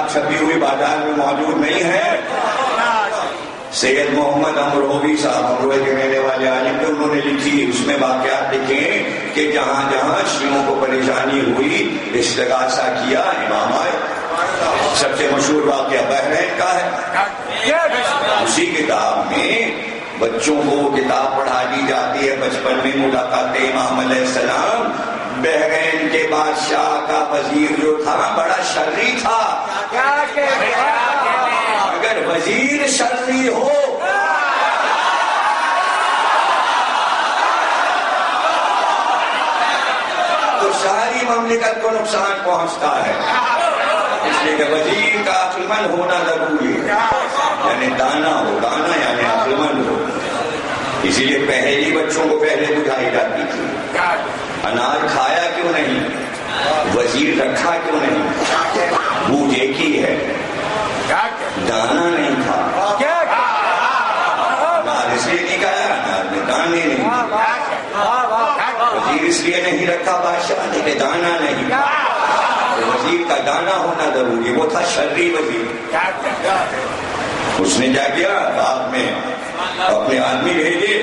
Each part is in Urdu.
کتاب چھپی ہوئی بازار میں موجود نہیں ہے. سید محمد امروہی صاحب امروہے کے رہنے والے عالم تھے, انہوں نے لکھی, اس میں واقعات لکھے کہ جہاں جہاں شیعوں کو پریشانی ہوئی استغاثہ کیا امام آئے. سب سے مشہور واقعہ بحرین کا ہے. اسی کتاب میں بچوں کو وہ کتاب پڑھا دی جاتی ہے بچپن میں, ملاقات امام علیہ السلام. بحرین کے بادشاہ کا وزیر جو تھا بڑا شرری تھا. اگر وزیر شرری ہو تو ساری مملکت کو نقصان پہنچتا ہے. اس لیے کہ وزیر کا عقل مند ہونا ضروری ہے, یعنی دانا ہو, دانا یعنی عقل مند ہو. اسی لیے پہلی بچوں کو پہلے بجھائی جاتی تھی. انار کھایا کیوں نہیں, وزیر رکھا کیوں نہیں؟ بوجھ ایک ہی ہے, دانا نہیں تھا. انار اس لیے نہیں کھایا, انار میں دانے نہیں. وزیر اس لیے نہیں رکھا بادشاہ نے کہ دانا نہیں. وزیر کا دانا ہونا ضروری, وہ تھا شرری وزیر. اس نے کیا کیا, باغ میں اپنے آدمی بھیجے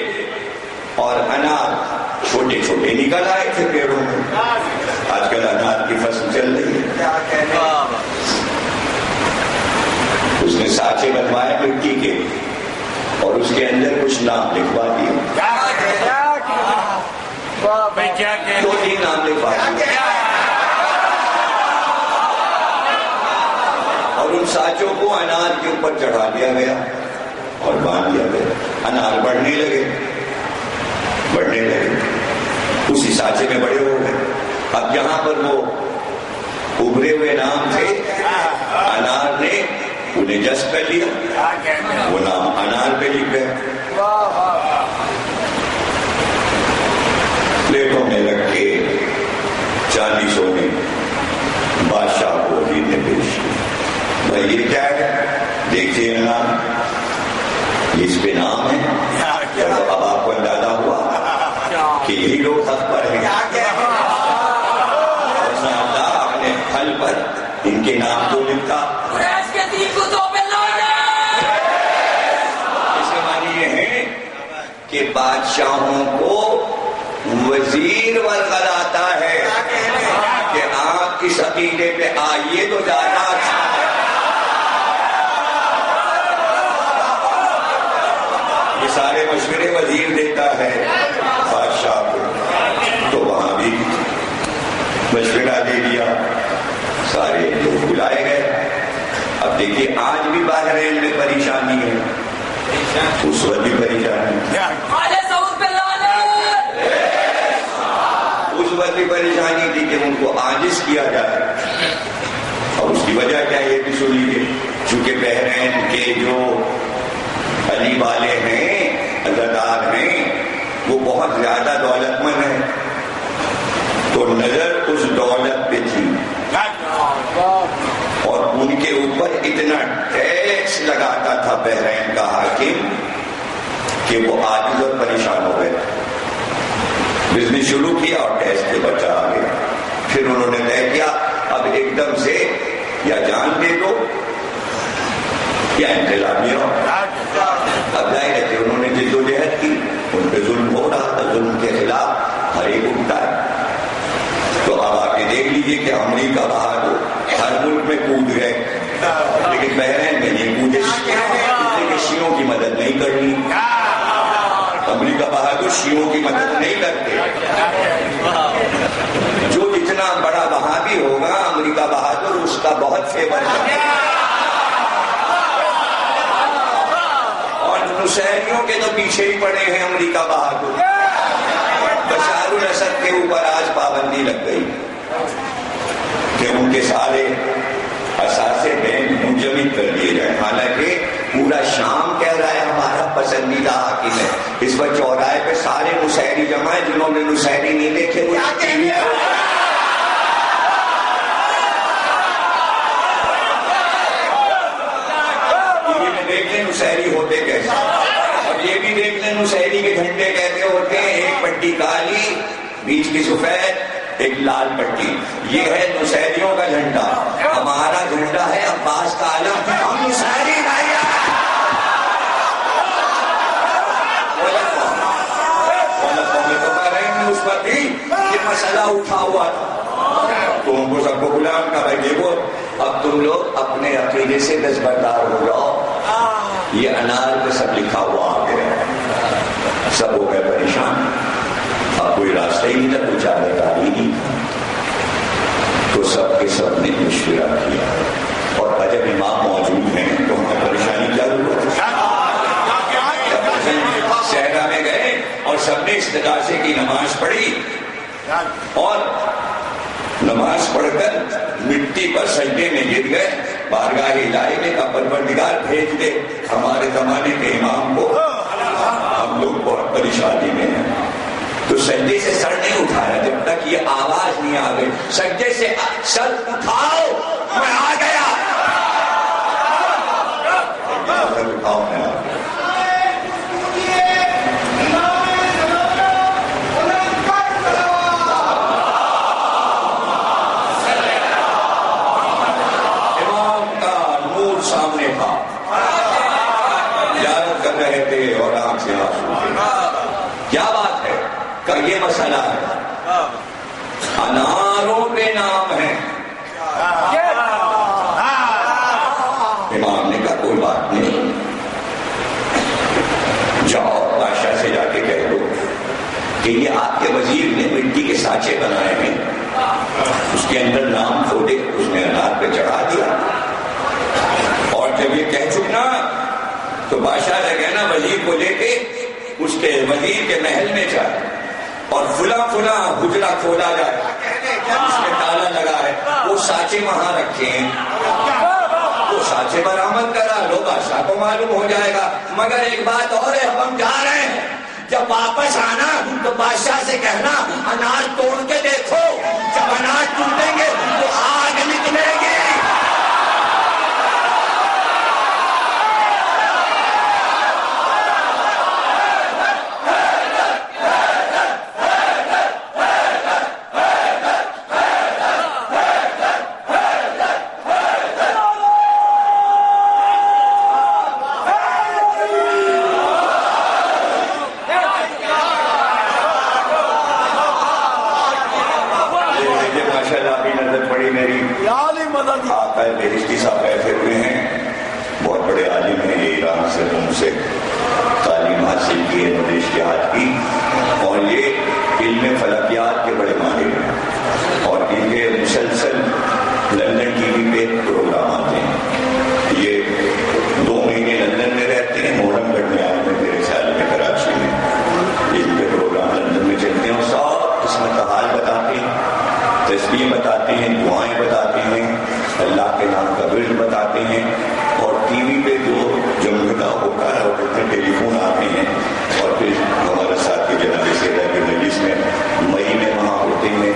اور انار چھوٹے چھوٹے نکل آئے تھے پیڑوں میں. آج کل انار کی فصل چل رہی ہے. اس نے سانچے بنوائے مٹی کے اور اس کے اندر کچھ نام لکھوا دیے. 2-3 نام لکھوا دیے اور ان سانچوں کو انار کے اوپر چڑھا دیا گیا اور باندھ دیا گیا. انار بڑھنے لگے, اسی سانچے میں بڑے ہو گئے. اب جہاں پر وہ ابھرے ہوئے نام تھے, انار نے انہیں جذب کر لیا, وہ نام انار پہ لکھ گئے. پلیٹوں میں رکھ کے چاندی سونے بادشاہ کو وزیر نے پیش کیا. بھائی یہ کیا ہے, دیکھیے نام, اس پہ نام ہے. اب آپ کو اندازہ ہوا کہ یہی لوگ حق پر ہیں. اللہ اپنے پھل پر ان کے نام کو لکھتا. اس کے معنی یہ ہے کہ بادشاہوں کو وزیر ورقل آتا ہے کہ آپ کس عقیدے پہ آئیے تو جانا اچھا ہے. یہ سارے مشورے وزیر دیتا ہے بادشاہ کو, تو وہاں بھی مشورہ دے دیا, سارے لوگ بلائے گئے. اب دیکھیے آج بھی بحرین میں پریشانی ہے, اس وقت بھی پریشانی, اس وقت بھی پریشانی تھی کہ ان کو عاجز کیا جائے. اور اس کی وجہ کیا, یہ بھی سن لیجیے, چونکہ بحرین کے جو علی والے ہیں, عزادار ہیں, وہ بہت زیادہ دولت مند ہیں, تو نظر اس دولت پہ تھی اور ان کے اوپر اتنا ٹیکس لگاتا تھا بحرین کا حاکم کہ وہ عاجز اور پریشان ہو گئے. بزنس شروع کیا اور ٹیکس سے بچا آ گیا. پھر انہوں نے طے کیا اب ایک دم سے یا جان دے دو یا انقلابی ہو. اب ظاہر ہے کہ انہوں نے جدوجہد کی, ان پہ ظلم ہو رہا تھا, ظلم کے خلاف ہر ایک اٹھتا ہے. تو اب آ کے دیکھ لیجیے کہ امریکہ بہادر ہر ملک میں کود گئے, لیکن بحرین میں یہ کودے کہ شیعوں کی مدد نہیں کرنی. امریکہ بہادر شیعوں کی مدد نہیں کرتے. جو جتنا بڑا وہابی ہوگا امریکہ بہادر اس کا بہت فیور کرے. اور نصیریوں کے تو پیچھے ہی پڑے ہیں امریکہ بہادر. بشار الاسد کے اوپر آج پابندی لگ گئی کہ ان کے سارے اثاثے بینک منجمد کر دیے جائیں. حالانکہ پورا شام کہہ رہا ہے ہمارا پسندیدہ حاکم ہے. اس وقت چوراہے پہ سارے نصیری جمع ہیں, جنہوں نے نصیری نہیں دیکھے وہ دیکھ لیں نصیری ہوتے کیسے. اور یہ بھی دیکھ لیں نصیری کے جھنڈے کیسے ہوتے ہیں, ایک پٹی کالی بیچ کی سفید ایک لال پٹی، یہ ہے نصیریوں کا جھنڈا، ہمارا جھنڈا ہے عباس کا علم، ہم نصیری نہیں ہیں۔ اس پر بھی یہ مسئلہ اٹھا ہوا تھا، تو ان کو سب کو غلام کا بھائی دیکھو اب تم لوگ اپنے عقیدے سے دستبردار ہو جاؤ، یہ انار پہ سب لکھا ہوا آ گیا، سب ہو گئے پریشان، اب کوئی راستہ ہی نہیں تھا، کوئی چارہ کاری نہیں تھا، تو سب کے سب نے مشورہ کیا، اور جب امام موجود ہیں تو ہمیں پریشانی کیا ضرورت ہے؟ صحرا میں گئے اور سب نے استغاثے کی نماز پڑھی، اور نماز پڑھ کر مٹی پر سجدے میں گر گئے، بارگاہ الہی میں کہا پروردگار بھیج دے ہمارے زمانے کے امام کو، ہم لوگ بہت پریشانی میں ہیں۔ تو سجدے سے سر نہیں اٹھایا جب تک یہ آواز نہیں آ گئی، سجدے سے سر اٹھاؤ میں آ گیا، سر اٹھاؤ میں آ گیا۔ اور آنکھ سے آنسو، کیا بات ہے کہ یہ مسئلہ ہے، اناروں پہ نام ہے۔ امام نے کہا کوئی بات نہیں، جاؤ بادشاہ سے جا کے کہہ دو کہ یہ آپ کے وزیر نے مٹی کے سانچے بنائے ہیں، اس کے اندر نام کھودے، اس نے انار پہ چڑھا دیا، اور جب یہ کہہ چکنا تو بادشاہ سے کہنا وزیر کو لے کے اس کے وزیر کے محل میں جائے اور فلاں فلاں حجرہ کھولا جائے، اس میں تالا لگا ہے، وہ سانچے وہاں رکھے ہیں، وہ سانچے برآمد کرا لو، بادشاہ کو معلوم ہو جائے گا۔ مگر ایک بات اور ہے، ہم جا رہے ہیں، جب واپس آنا تو بادشاہ سے کہنا انار توڑ کے دیکھو، جب انار ٹوٹیں گے تو آگ نکلے گی۔ بہشتی صاحب بیٹھے ہوئے ہیں، بہت بڑے عالم ہیں، یہ ایران سے روم سے تعلیم حاصل کی ہے نوشتیات کی، اور یہ علم فلکیات کے بڑے ماہر ہیں، اور ان کے مسلسل لندن ٹی وی پہ پروگرام آتے ہیں، یہ 2 مہینے لندن میں رہتے ہیں، محرم گڑھ میں آئے ہیں میرے خیال میں کراچی میں، ان کے پروگرام لندن میں چلتے ہیں، اور سب قسمت کا حال بتاتے ہیں، تسبیح بتاتے ہیں، دعائیں بتاتے ہیں، اللہ کے نام کا ورد بتاتے ہیں، اور ٹی وی پہ جو جمعہ ہوتا ہے اور کتنے ٹیلی فون آتے ہیں، اور پھر ہمارے ساتھی جناب سیدہ کی مجلس میں مئی میں وہاں ہوتے ہیں،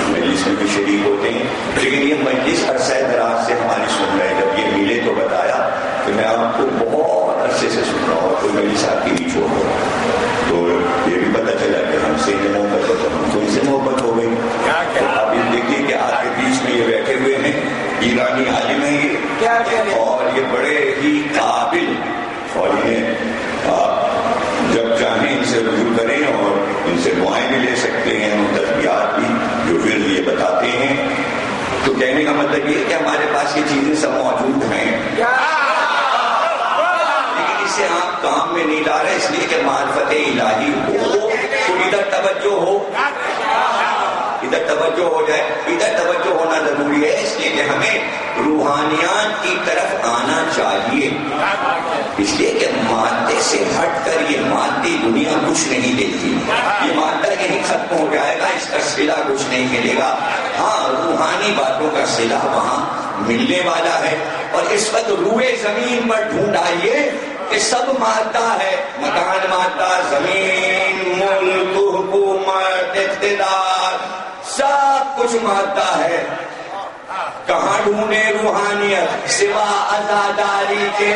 مجلس میں بھی شریک ہوتے ہیں، لیکن یہ مجلس عرصہ دراز سے ہماری سن رہے ہیں، جب یہ ملے تو بتایا کہ میں آپ کو بہت عرصے سے سن رہا ہوں، کوئی مجلس آپ کی نہیں چھوڑ رہا، تو یہ بھی پتہ چلا کہ ہم سے محبت ہے تو ہم کو ان سے محبت ہو گئی۔ تو آپ یہ دیکھیے کہ آپ کے بیچ میں یہ بیٹھے ہوئے ہیں، ایرانی عالم ہیں یہ، اور یہ بڑے ہی قابل، اور انہیں آپ جب چاہیں ان سے رجوع کریں اور ان سے دعائیں بھی لے سکتے ہیں، اور تسبیحات بھی جو پھر یہ بتاتے ہیں۔ تو کہنے کا مطلب یہ ہے کہ ہمارے پاس یہ چیزیں سب موجود ہیں، لیکن اسے آپ کام میں نہیں لا رہے، اس لیے کہ معرفت الہی ہو تو ادھر توجہ ہو، ادھر توجہ ہو جائے، ادھر توجہ ہونا ضروری ہے، اس لیے کہ ہمیں روحانیات کی طرف آنا چاہیے، اس لیے کہ مادے سے ہٹ کر یہ مادی دنیا کچھ نہیں دیتی، یہ مادہ یہیں ختم ہو جائے گا، اس کا صلہ کچھ نہیں ملے گا، ہاں روحانی باتوں کا صلہ وہاں ملنے والا ہے۔ اور اس وقت روئے زمین پر ڈھونڈ آئیے کہ سب مادہ ہے، مکان مادہ، زمین، ملک، حکومت، اقتدار، سب کچھ مادہ ہے، کہاں ڈھونڈے روحانیت سوا عزاداری کے؟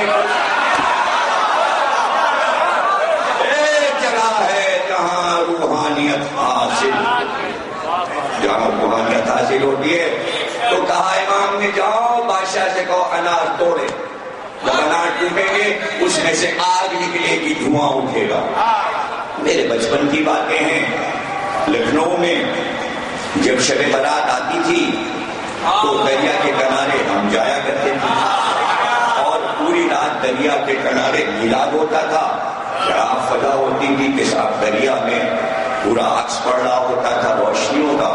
ایک جگہ ہے جہاں روحانیت حاصل، جہاں روحانیت حاصل ہوتی ہے تو کہا امام نے جاؤ بادشاہ سے کہو انار توڑے، جب انار ٹوٹیں گے اس میں سے آگ نکلے گی، دھواں اٹھے گا۔ میرے بچپن کی باتیں ہیں، لکھنؤ میں جب شب برات آتی تھی تو دریا کے کنارے ہم جایا کرتے تھے اور پوری رات دریا کے کنارے میلاد ہوتا تھا۔ کیا فضا ہوتی تھی کہ صاحب دریا میں پورا عکس پڑ رہا ہوتا تھا روشنیوں کا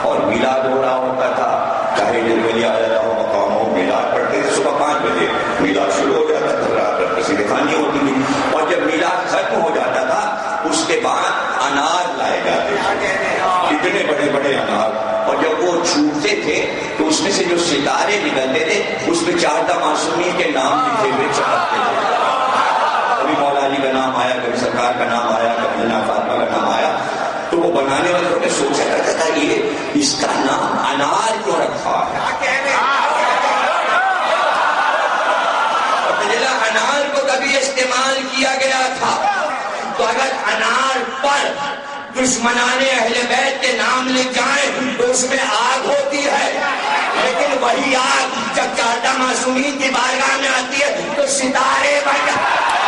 اور میلاد ہو رہا ہوتا تھا۔ چاہے دلولی آیا ہو مقاموں میلاد پڑھتے تھے، صبح 5 بجے میلاد شروع ہو جاتا تھا، رات بھر قصیدے خوانی ہوتی تھی، اور جب میلاد ختم ہو جاتا تھا اس کے بعد انار لائے جاتے تھے، اتنے بڑے بڑے انار، اور جب وہ چھوٹتے تھے تو اس میں سے جو ستارے نکلتے تھے اس میں 4 معصومین کے نام لکھے ہوئے چمکتے تھے۔ کبھی مولا علی کا نام آیا، کبھی سرکار کا نام آیا، کبھی جناب فاطمہ کا نام آیا، تو وہ بنانے والوں نے سوچا کرتا تھا یہ اس کا نام انار کیوں رکھا ہے؟ انار کو کبھی استعمال کیا گیا تھا تو اگر انار پر دشمنان اہل بیت کے نام لکھ جائیں تو اس میں آگ ہوتی ہے، لیکن وہی آگ جب 4 معصومین کی بارگاہ میں آتی ہے تو ستارے بن جاتے ہیں۔